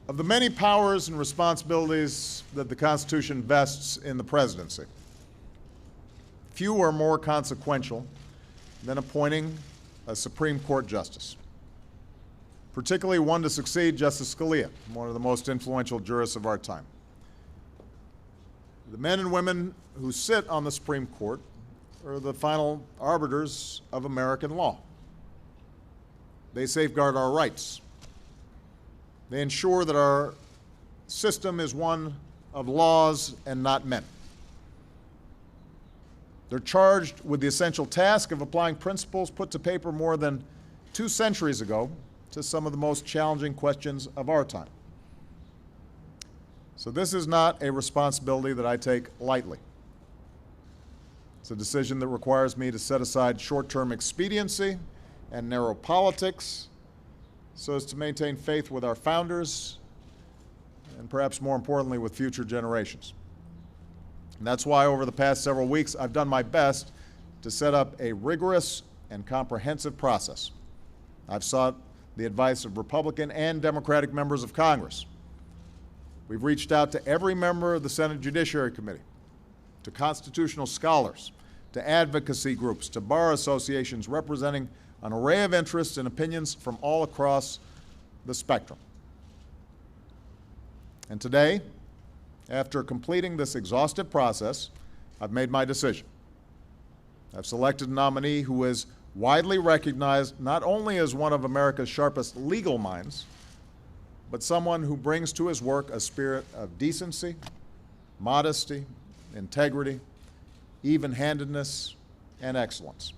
Of the many powers and responsibilities that the Constitution vests in the presidency, few are more consequential than appointing a Supreme Court justice, particularly one to succeed Justice Scalia, one of the most influential jurists of our time. The men and women who sit on the Supreme Court are the final arbiters of American law. They safeguard our rights. They ensure that our system is one of laws and not men. They're charged with the essential task of applying principles put to paper more than 2 centuries ago to some of the most challenging questions of our time. So this is not a responsibility that I take lightly. It's a decision that requires me to set aside short-term expediency and narrow politics so as to maintain faith with our founders and perhaps more importantly with future generations. And that's why over the past several weeks I've done my best to set up a rigorous and comprehensive process. I've sought the advice of Republican and Democratic members of Congress. We've reached out to every member of the Senate Judiciary Committee, to constitutional scholars, to advocacy groups, to bar associations representing an array of interests and opinions from all across the spectrum. And today, after completing this exhaustive process, I've made my decision. I've selected a nominee who is widely recognized not only as one of America's sharpest legal minds, but someone who brings to his work a spirit of decency, modesty, integrity, even-handedness, and excellence.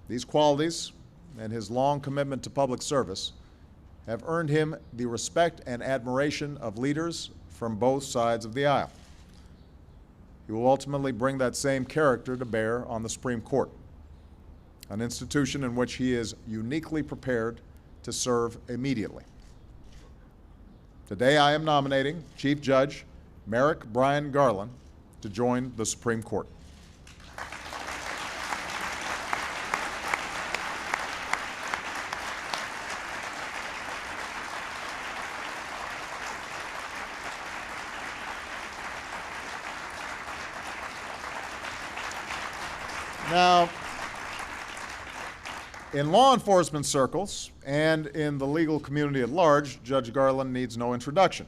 These qualities and his long commitment to public service have earned him the respect and admiration of leaders from both sides of the aisle. He will ultimately bring that same character to bear on the Supreme Court, an institution in which he is uniquely prepared to serve immediately. Today I am nominating Chief Judge Merrick Brian Garland to join the Supreme Court. Now, in law enforcement circles and in the legal community at large, Judge Garland needs no introduction.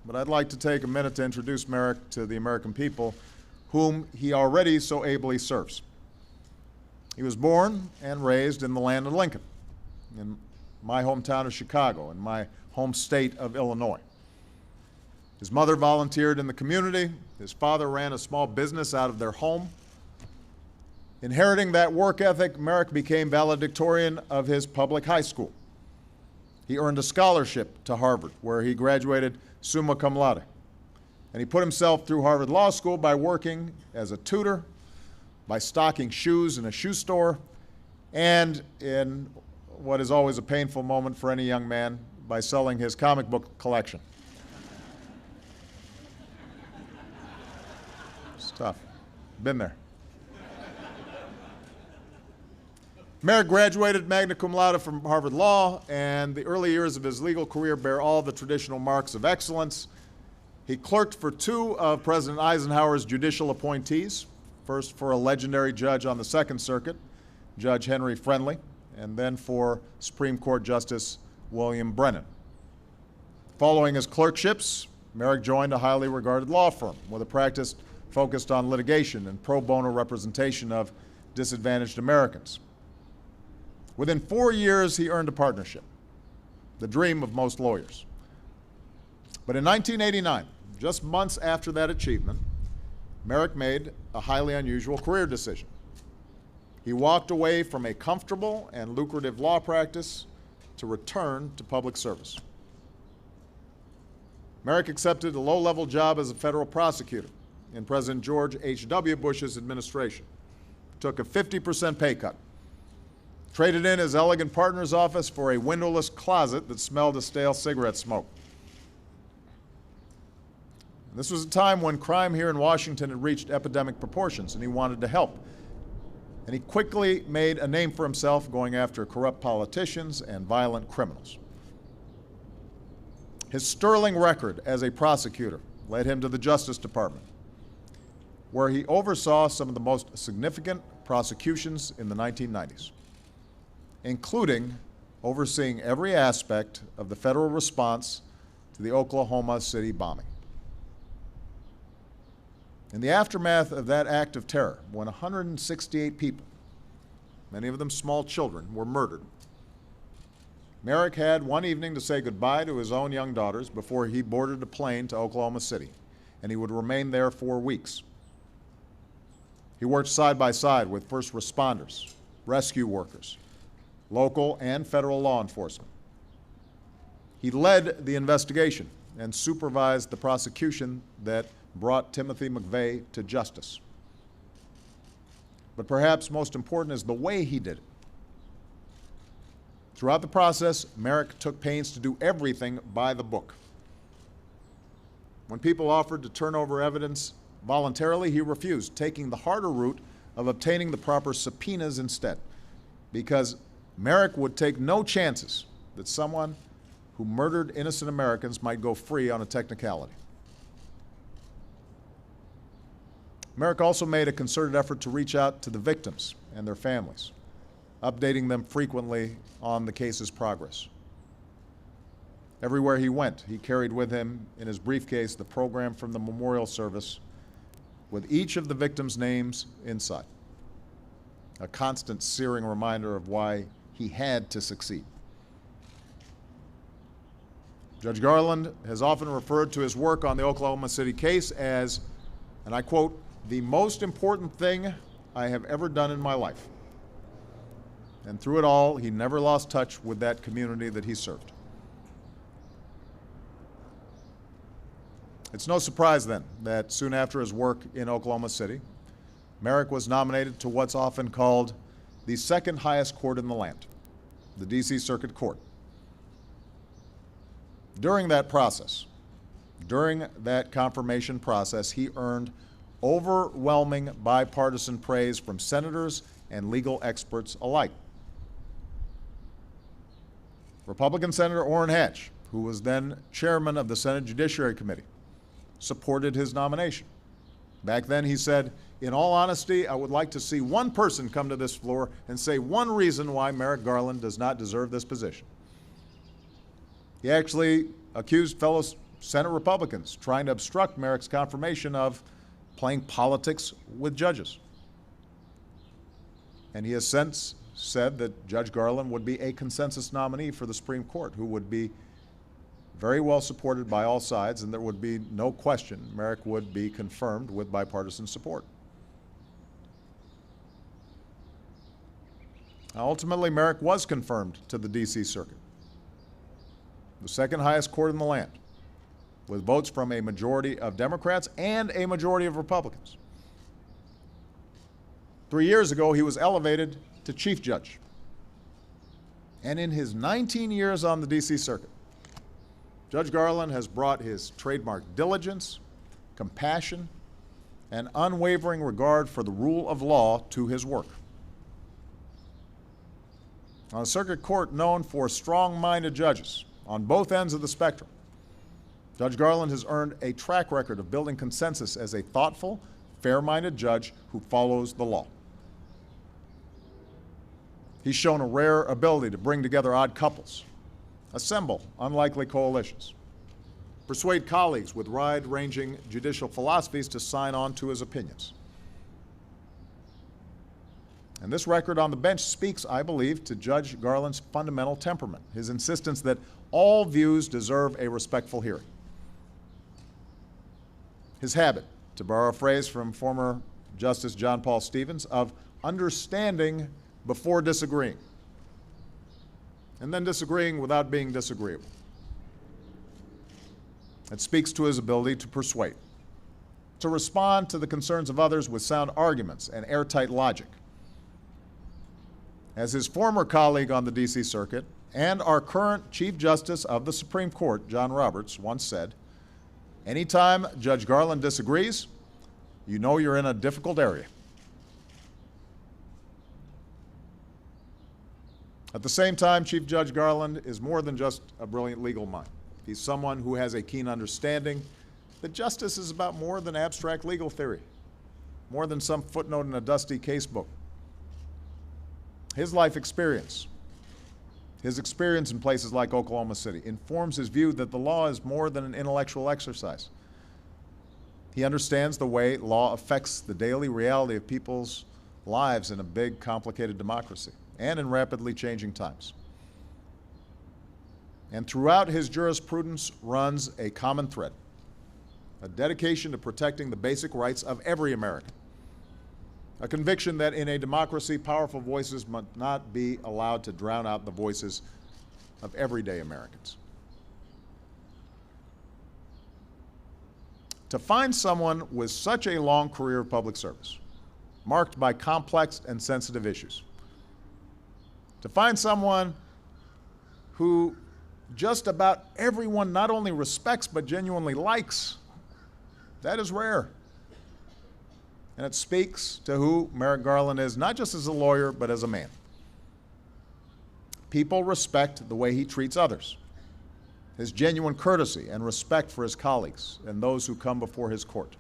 But I'd like to take a minute to introduce Merrick to the American people whom he already so ably serves. He was born and raised in the land of Lincoln, in my hometown of Chicago, in my home state of Illinois. His mother volunteered in the community. His father ran a small business out of their home. Inheriting that work ethic, Merrick became valedictorian of his public high school. He earned a scholarship to Harvard, where he graduated summa cum laude. And he put himself through Harvard Law School by working as a tutor, by stocking shoes in a shoe store, and in what is always a painful moment for any young man, by selling his comic book collection. It's tough. Been there. Merrick graduated magna cum laude from Harvard Law, and the early years of his legal career bear all the traditional marks of excellence. He clerked for 2 of President Eisenhower's judicial appointees, first for a legendary judge on the Second Circuit, Judge Henry Friendly, and then for Supreme Court Justice William Brennan. Following his clerkships, Merrick joined a highly regarded law firm with a practice focused on litigation and pro bono representation of disadvantaged Americans. Within 4 years, he earned a partnership, the dream of most lawyers. But in 1989, just months after that achievement, Merrick made a highly unusual career decision. He walked away from a comfortable and lucrative law practice to return to public service. Merrick accepted a low-level job as a federal prosecutor in President George H.W. Bush's administration, took a 50% pay cut, traded in his elegant partner's office for a windowless closet that smelled of stale cigarette smoke. This was a time when crime here in Washington had reached epidemic proportions, and he wanted to help. And he quickly made a name for himself going after corrupt politicians and violent criminals. His sterling record as a prosecutor led him to the Justice Department, where he oversaw some of the most significant prosecutions in the 1990s, including overseeing every aspect of the federal response to the Oklahoma City bombing. In the aftermath of that act of terror, when 168 people, many of them small children, were murdered, Merrick had one evening to say goodbye to his own young daughters before he boarded a plane to Oklahoma City, and he would remain there for weeks. He worked side by side with first responders, rescue workers, local and federal law enforcement. He led the investigation and supervised the prosecution that brought Timothy McVeigh to justice. But perhaps most important is the way he did it. Throughout the process, Merrick took pains to do everything by the book. When people offered to turn over evidence voluntarily, he refused, taking the harder route of obtaining the proper subpoenas instead, because Merrick would take no chances that someone who murdered innocent Americans might go free on a technicality. Merrick also made a concerted effort to reach out to the victims and their families, updating them frequently on the case's progress. Everywhere he went, he carried with him in his briefcase the program from the memorial service with each of the victims' names inside, a constant searing reminder of why he had to succeed. Judge Garland has often referred to his work on the Oklahoma City case as, and I quote, "the most important thing I have ever done in my life." And through it all, he never lost touch with that community that he served. It's no surprise then that soon after his work in Oklahoma City, Merrick was nominated to what's often called the second highest court in the land, the D.C. Circuit Court. During that process, during that confirmation process, he earned overwhelming bipartisan praise from senators and legal experts alike. Republican Senator Orrin Hatch, who was then chairman of the Senate Judiciary Committee, supported his nomination. Back then he said, "In all honesty, I would like to see one person come to this floor and say one reason why Merrick Garland does not deserve this position." He actually accused fellow Senate Republicans trying to obstruct Merrick's confirmation of playing politics with judges. And he has since said that Judge Garland would be a consensus nominee for the Supreme Court, who would be very well supported by all sides, and there would be no question Merrick would be confirmed with bipartisan support. Now, ultimately, Merrick was confirmed to the D.C. Circuit, the second highest court in the land, with votes from a majority of Democrats and a majority of Republicans. 3 years ago, he was elevated to Chief Judge. And in his 19 years on the D.C. Circuit, Judge Garland has brought his trademark diligence, compassion, and unwavering regard for the rule of law to his work. On a circuit court known for strong-minded judges on both ends of the spectrum, Judge Garland has earned a track record of building consensus as a thoughtful, fair-minded judge who follows the law. He's shown a rare ability to bring together odd couples, assemble unlikely coalitions, persuade colleagues with wide-ranging judicial philosophies to sign on to his opinions. And this record on the bench speaks, I believe, to Judge Garland's fundamental temperament, his insistence that all views deserve a respectful hearing. His habit, to borrow a phrase from former Justice John Paul Stevens, of understanding before disagreeing, and then disagreeing without being disagreeable. It speaks to his ability to persuade, to respond to the concerns of others with sound arguments and airtight logic. As his former colleague on the D.C. Circuit and our current Chief Justice of the Supreme Court, John Roberts, once said, "Anytime Judge Garland disagrees, you know you're in a difficult area." At the same time, Chief Judge Garland is more than just a brilliant legal mind. He's someone who has a keen understanding that justice is about more than abstract legal theory, more than some footnote in a dusty casebook. His life experience, his experience in places like Oklahoma City, informs his view that the law is more than an intellectual exercise. He understands the way law affects the daily reality of people's lives in a big, complicated democracy and in rapidly changing times. And throughout his jurisprudence runs a common thread, a dedication to protecting the basic rights of every American, a conviction that in a democracy, powerful voices must not be allowed to drown out the voices of everyday Americans. To find someone with such a long career of public service, marked by complex and sensitive issues, to find someone who just about everyone not only respects but genuinely likes, that is rare. And it speaks to who Merrick Garland is, not just as a lawyer, but as a man. People respect the way he treats others, his genuine courtesy and respect for his colleagues and those who come before his court.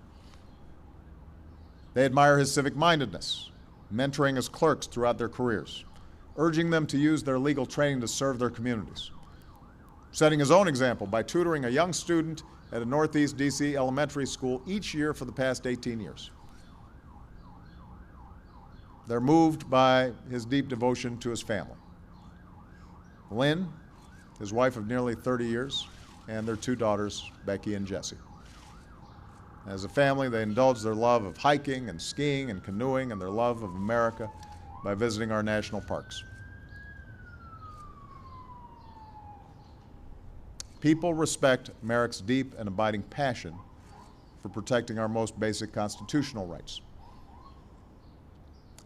They admire his civic-mindedness, mentoring his clerks throughout their careers, urging them to use their legal training to serve their communities, setting his own example by tutoring a young student at a Northeast DC elementary school each year for the past 18 years. They're moved by his deep devotion to his family. Lynn, his wife of nearly 30 years, and their two daughters, Becky and Jessie. As a family, they indulge their love of hiking and skiing and canoeing and their love of America by visiting our national parks. People respect Merrick's deep and abiding passion for protecting our most basic constitutional rights.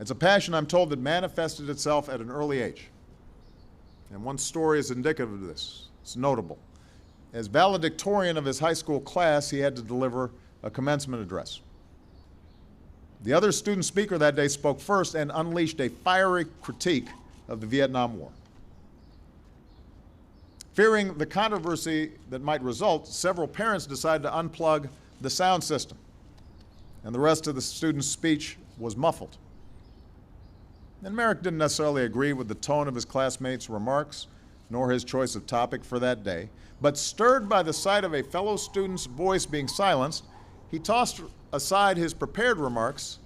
It's a passion, I'm told, that manifested itself at an early age. And one story is indicative of this. It's notable. As valedictorian of his high school class, he had to deliver a commencement address. The other student speaker that day spoke first and unleashed a fiery critique of the Vietnam War. Fearing the controversy that might result, several parents decided to unplug the sound system, and the rest of the student's speech was muffled. And Merrick didn't necessarily agree with the tone of his classmates' remarks, nor his choice of topic for that day, but stirred by the sight of a fellow student's voice being silenced, he tossed aside his prepared remarks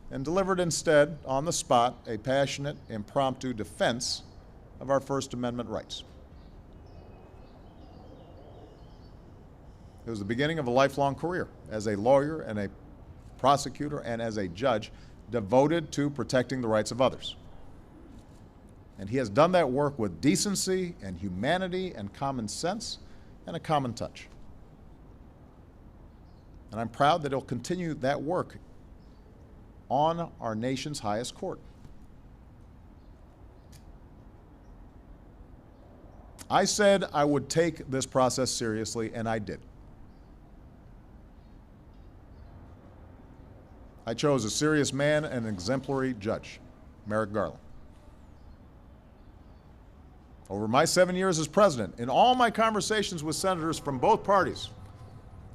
and delivered instead, on the spot, a passionate, impromptu defense of our First Amendment rights. It was the beginning of a lifelong career as a lawyer and a prosecutor and as a judge devoted to protecting the rights of others. And he has done that work with decency and humanity and common sense and a common touch. And I'm proud that he'll continue that work on our nation's highest court. I said I would take this process seriously, and I did. I chose a serious man and an exemplary judge, Merrick Garland. Over my 7 years as president, in all my conversations with senators from both parties,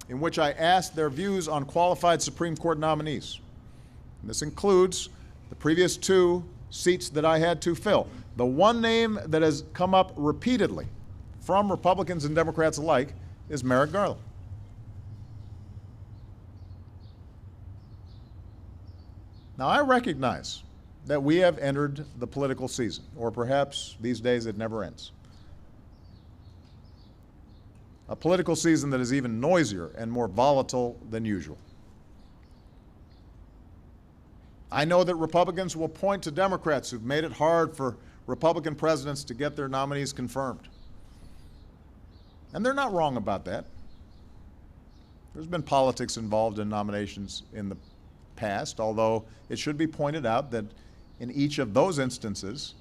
in which I asked their views on qualified Supreme Court nominees, and this includes the previous 2 seats that I had to fill, the one name that has come up repeatedly from Republicans and Democrats alike is Merrick Garland. Now, I recognize that we have entered the political season, or perhaps these days it never ends. A political season that is even noisier and more volatile than usual. I know that Republicans will point to Democrats who've made it hard for Republican presidents to get their nominees confirmed. And they're not wrong about that. There's been politics involved in nominations in the past, although it should be pointed out that in each of those instances,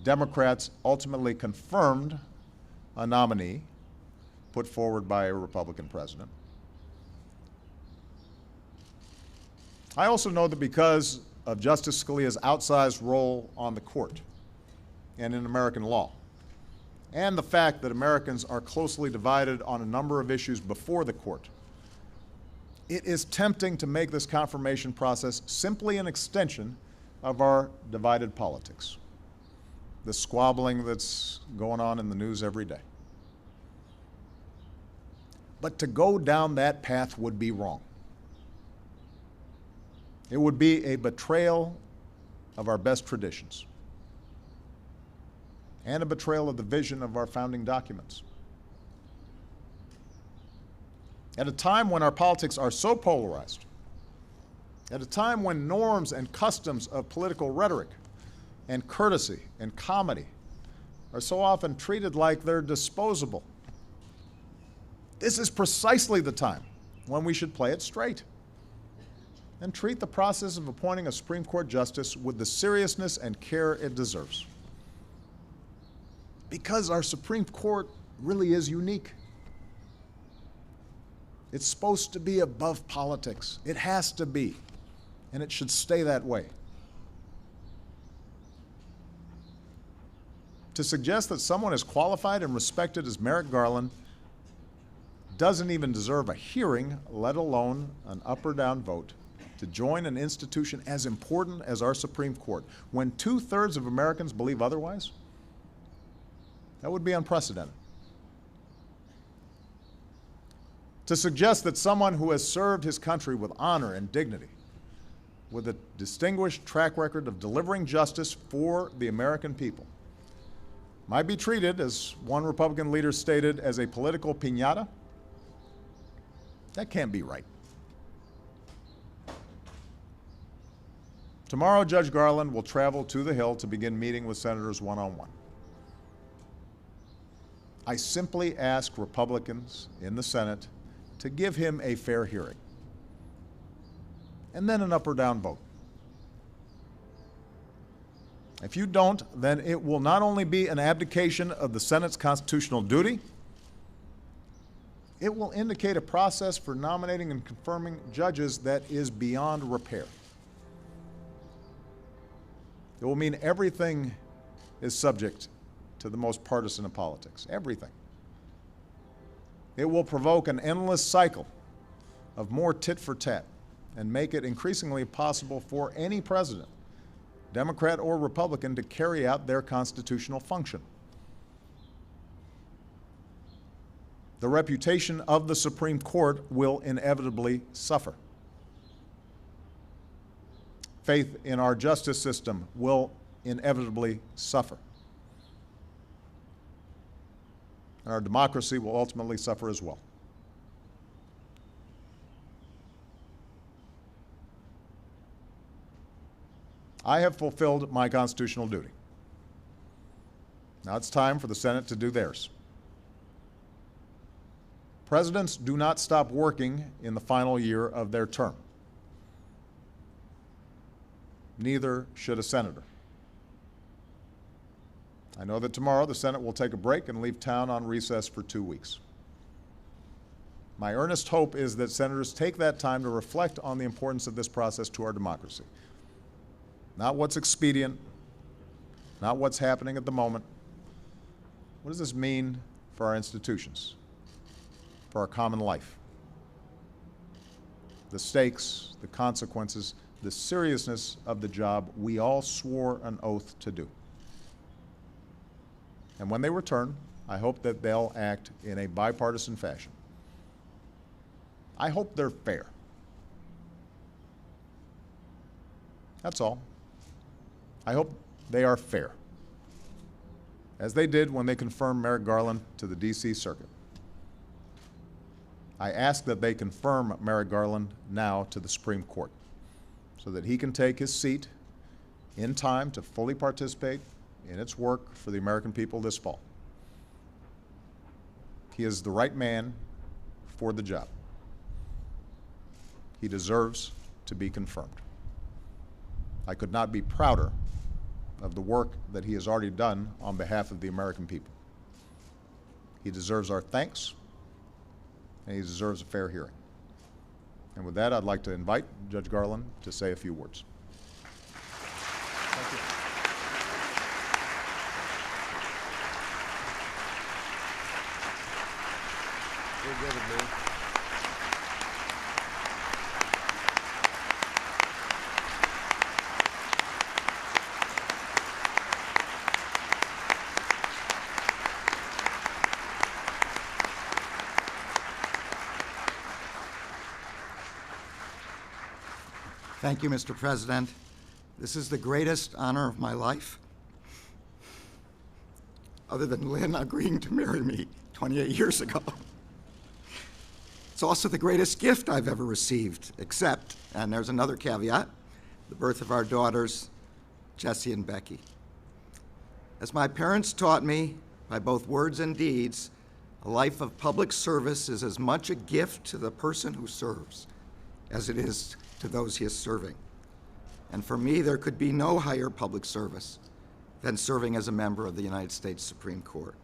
Democrats ultimately confirmed a nominee put forward by a Republican president. I also know that because of Justice Scalia's outsized role on the court and in American law, and the fact that Americans are closely divided on a number of issues before the court, it is tempting to make this confirmation process simply an extension of our divided politics, the squabbling that's going on in the news every day. But to go down that path would be wrong. It would be a betrayal of our best traditions and a betrayal of the vision of our founding documents. At a time when our politics are so polarized, at a time when norms and customs of political rhetoric and courtesy and comedy are so often treated like they're disposable, this is precisely the time when we should play it straight and treat the process of appointing a Supreme Court justice with the seriousness and care it deserves. Because our Supreme Court really is unique. It's supposed to be above politics. It has to be, and it should stay that way. To suggest that someone as qualified and respected as Merrick Garland doesn't even deserve a hearing, let alone an up or down vote, to join an institution as important as our Supreme Court, when 2/3 of Americans believe otherwise, that would be unprecedented. To suggest that someone who has served his country with honor and dignity, with a distinguished track record of delivering justice for the American people, might be treated, as one Republican leader stated, as a political piñata, that can't be right. Tomorrow, Judge Garland will travel to the Hill to begin meeting with senators one-on-one. I simply ask Republicans in the Senate to give him a fair hearing, and then an up or down vote. If you don't, then it will not only be an abdication of the Senate's constitutional duty, it will indicate a process for nominating and confirming judges that is beyond repair. It will mean everything is subject to the most partisan of politics, everything. It will provoke an endless cycle of more tit for tat and make it increasingly possible for any president, Democrat or Republican, to carry out their constitutional function. The reputation of the Supreme Court will inevitably suffer. Faith in our justice system will inevitably suffer. And our democracy will ultimately suffer as well. I have fulfilled my constitutional duty. Now it's time for the Senate to do theirs. Presidents do not stop working in the final year of their term. Neither should a senator. I know that tomorrow the Senate will take a break and leave town on recess for 2 weeks. My earnest hope is that senators take that time to reflect on the importance of this process to our democracy. Not what's expedient, not what's happening at the moment. What does this mean for our institutions, for our common life? The stakes, the consequences, the seriousness of the job we all swore an oath to do. And when they return, I hope that they'll act in a bipartisan fashion. I hope they're fair. That's all. I hope they are fair, as they did when they confirmed Merrick Garland to the D.C. Circuit. I ask that they confirm Merrick Garland now to the Supreme Court, so that he can take his seat in time to fully participate in its work for the American people this fall. He is the right man for the job. He deserves to be confirmed. I could not be prouder of the work that he has already done on behalf of the American people. He deserves our thanks, and he deserves a fair hearing. And with that, I'd like to invite Judge Garland to say a few words. Thank you. We'll get it, man. Thank you, Mr. President. This is the greatest honor of my life, other than Lynn agreeing to marry me 28 years ago. It's also the greatest gift I've ever received, except, and there's another caveat, the birth of our daughters, Jessie and Becky. As my parents taught me, by both words and deeds, a life of public service is as much a gift to the person who serves as it is to those he is serving. And for me, there could be no higher public service than serving as a member of the United States Supreme Court.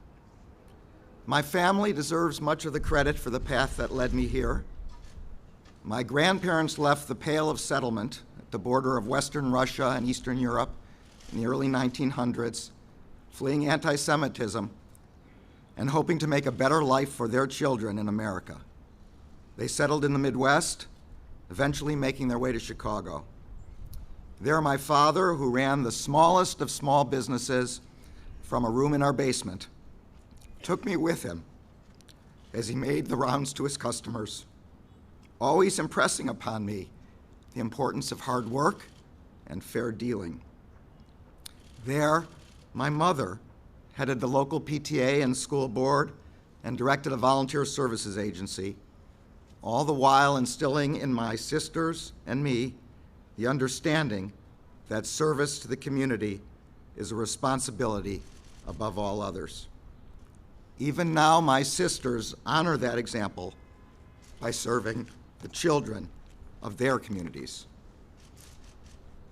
My family deserves much of the credit for the path that led me here. My grandparents left the Pale of Settlement at the border of Western Russia and Eastern Europe in the early 1900s, fleeing anti-Semitism and hoping to make a better life for their children in America. They settled in the Midwest, eventually making their way to Chicago. There, my father, who ran the smallest of small businesses from a room in our basement, took me with him as he made the rounds to his customers, always impressing upon me the importance of hard work and fair dealing. There, my mother headed the local PTA and school board and directed a volunteer services agency, all the while instilling in my sisters and me the understanding that service to the community is a responsibility above all others. Even now, my sisters honor that example by serving the children of their communities.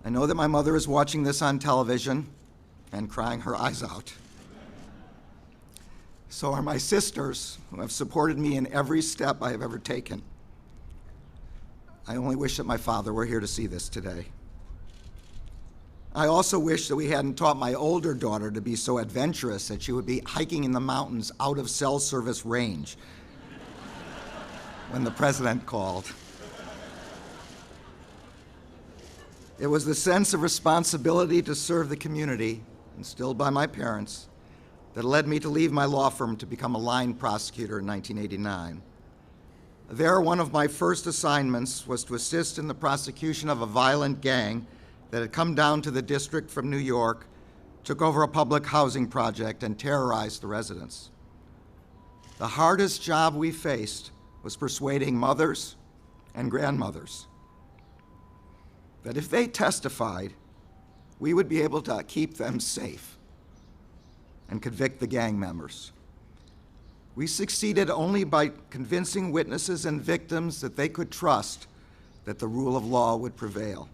I know that my mother is watching this on television and crying her eyes out. So are my sisters, who have supported me in every step I have ever taken. I only wish that my father were here to see this today. I also wish that we hadn't taught my older daughter to be so adventurous that she would be hiking in the mountains out of cell service range when the president called. It was the sense of responsibility to serve the community, instilled by my parents, that led me to leave my law firm to become a line prosecutor in 1989. There, one of my first assignments was to assist in the prosecution of a violent gang that had come down to the district from New York, took over a public housing project, and terrorized the residents. The hardest job we faced was persuading mothers and grandmothers that if they testified, we would be able to keep them safe and convict the gang members. We succeeded only by convincing witnesses and victims that they could trust that the rule of law would prevail.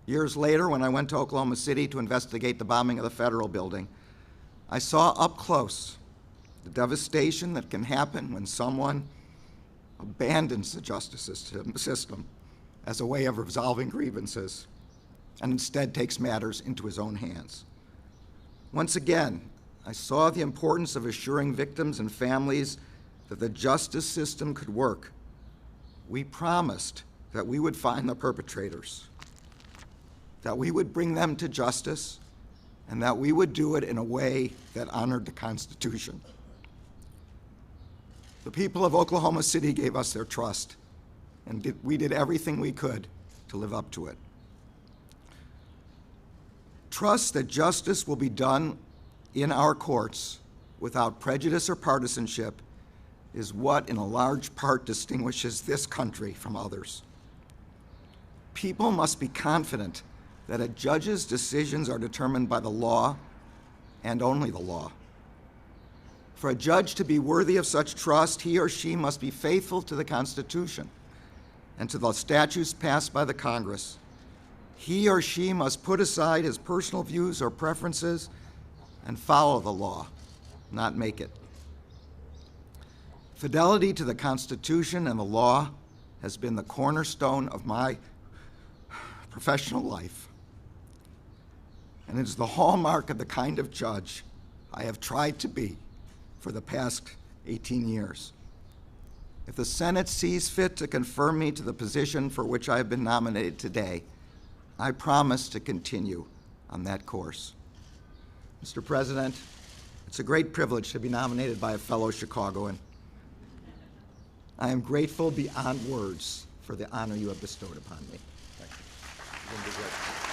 Years later, when I went to Oklahoma City to investigate the bombing of the Federal Building, I saw up close the devastation that can happen when someone abandons the justice system as a way of resolving grievances and instead takes matters into his own hands. Once again, I saw the importance of assuring victims and families that the justice system could work. We promised that we would find the perpetrators, that we would bring them to justice, and that we would do it in a way that honored the Constitution. The people of Oklahoma City gave us their trust, and we did everything we could to live up to it. Trust that justice will be done in our courts without prejudice or partisanship is what, in a large part, distinguishes this country from others. People must be confident that a judge's decisions are determined by the law and only the law. For a judge to be worthy of such trust, he or she must be faithful to the Constitution and to the statutes passed by the Congress. He or she must put aside his personal views or preferences and follow the law, not make it. Fidelity to the Constitution and the law has been the cornerstone of my professional life, and it is the hallmark of the kind of judge I have tried to be for the past 18 years. If the Senate sees fit to confirm me to the position for which I have been nominated today, I promise to continue on that course. Mr. President, it's a great privilege to be nominated by a fellow Chicagoan. I am grateful beyond words for the honor you have bestowed upon me. Thank you.